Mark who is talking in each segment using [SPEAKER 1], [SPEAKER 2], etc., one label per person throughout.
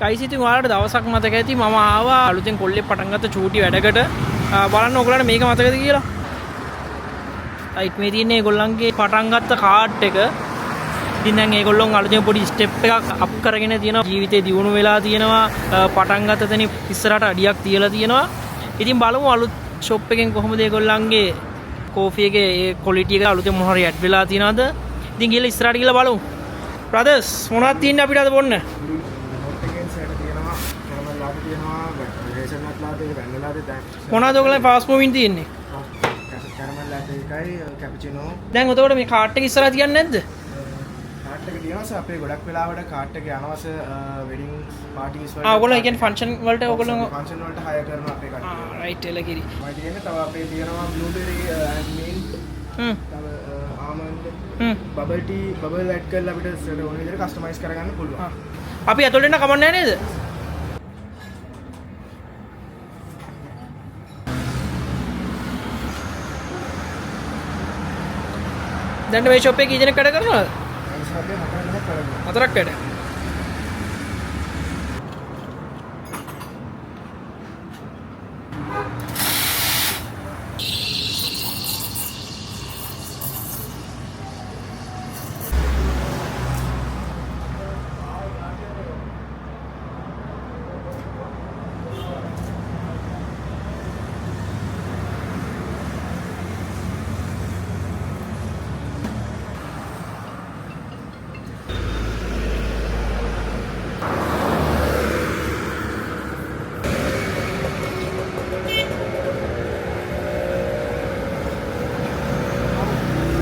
[SPEAKER 1] Guys ඉතින් ඔයාලට දවසක් මතක ඇති මම ආවා අලුතෙන් කොල්ලේ පටන් ගත්ත චූටි වැඩකට බලන්න ඔයගොල්ලන්ට මේක මතකද කියලා. රයිට් මේ තියෙන්නේ ඒගොල්ලන්ගේ පටන් ගත්ත කාඩ් එක. ඉතින් දැන් ඒගොල්ලෝ අලුතෙන් පොඩි ස්ටෙප් එකක් අප් කරගෙන තියෙනවා. ජීවිතේ දියුණු වෙලා තියෙනවා. පටන් ගත්ත තැන ඉස්සරහට අඩියක් තියලා තියෙනවා. ඉතින් බලමු අලුත් ෂොප් එකෙන් කොහොමද ඒගොල්ලන්ගේ කෝෆි එකේ ඒ ක්වොලිටි එක අලුතෙන් මොන හරි ඇඩ් වෙලා තියෙනවද? ඉතින් ගිහලා ඉස්සරහට ගිහලා බලමු. බ්‍රදර්ස් මොනවද තියෙන්නේ අපිට අද බොන්න? මොනවද ඔයගොල්ලෝ ෆාස්ට් මූවින් තියෙන්නේ?
[SPEAKER 2] කැරමල් ලැට් එකයි කැපචිනෝ.
[SPEAKER 1] දැන් උතකොට මේ කාට් එක ඉස්සරහ තියන්නේ නැද්ද?
[SPEAKER 2] කාට් එක තියනවා සර් අපේ ගොඩක් වෙලාවට කාට් එකේ අනවශ්‍ය වෙඩින් පාටිස් වලට.
[SPEAKER 1] ඔයගොල්ලෝ කියන්නේ ෆන්ක්ෂන් වලට ඔයගොල්ලෝ
[SPEAKER 2] ෆන්ක්ෂන් වලට හයර් කරනවා අපේ කට්ටිය.
[SPEAKER 1] රයිට් එලකිරි.
[SPEAKER 2] මම කියන්නේ තව අපේ තියෙනවා බ්ලූබෙරි මිල්ක්. තව almond. Bubble tea bubble add කරලා අපිට ඕන විදිහට කස්ටමයිස් කරගන්න පුළුවන්.
[SPEAKER 1] අපි ඇතුළට එන්න කමක් නැහැ නේද? දැන් මේ ෂොප් එකේ කී දෙනෙක් වැඩ කරනවද? හතරක් වැඩ.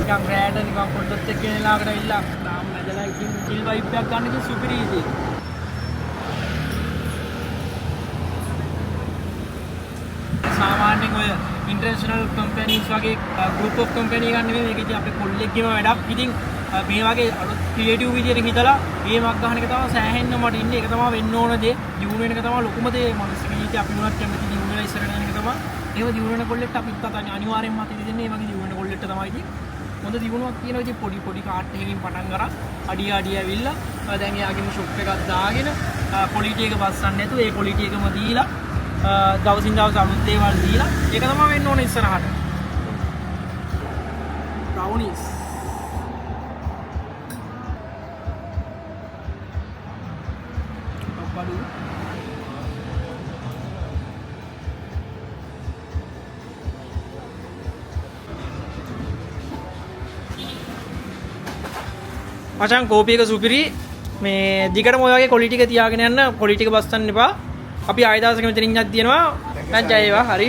[SPEAKER 1] නිකන් රෑට නිකන් පොඩ්ඩක් එක්ක එලාකට ඇවිල්ලා තාම නැදලා ඉතින් චිල් වයිබ් එකක් ගන්න ඉතින් සුපිරි ඉති. සාමාන්‍යයෙන් ඔය ඉන්ටර්නැෂනල් කම්පැනිස් වගේ ගෲප් ඔෆ් කම්පැනි ගන්න නෙමෙයි මේක ඉතින් අපේ කොල්ලෙක්ගේම වැඩක්. ඉතින් මේ වගේ අලුත් ක්‍රියේටිව් විදියට හිතලා ගේමක් ගන්න එක තමයි සෑහෙන්න මට ඉන්නේ. ඒක තමයි වෙන්න ඕන දේ. දියුණු වෙන එක තමයි ලොකුම දේ. මනස ජීවිතේ අපි මොනවත් කැමති දියුණු වෙලා ඉස්සරහට යන එක තමයි. ඒව දියුණු වෙන කොල්ලෙක්ට අපිත් අනිවාර්යෙන්ම අත දෙන්නේ මේ වගේ දියුණු වෙන කොල්ලෙක්ට තමයි ඉතින්. හොඳ දියුණුවක් තියෙනවා ඉතින් පොඩි කාට් එකකින් පටන් ගන්න අඩිය ඇවිල්ලා දැන් එයාගේම ෂොප් එකක් දාගෙන ක්වොලිටි එක බස්සන්න නැතුව ඒ ක්වොලිටි එකම දීලා දවසින් දවස අලුත් දේවල් දීලා ඒක තමයි වෙන්න ඕනේ ඉස්සරහට. බ්‍රවුනිස් බඩු මචං කෝපි එක සුපිරි. මේ දිගටම ඔය වගේ ක්වොලිටි එක තියාගෙන යන්න. ක්වොලිටි එක බස්සන්න එපා. අපි ආයෙ දවසක මෙතනින් යත් දිනවා. දැන් ජය වේවා. හරි.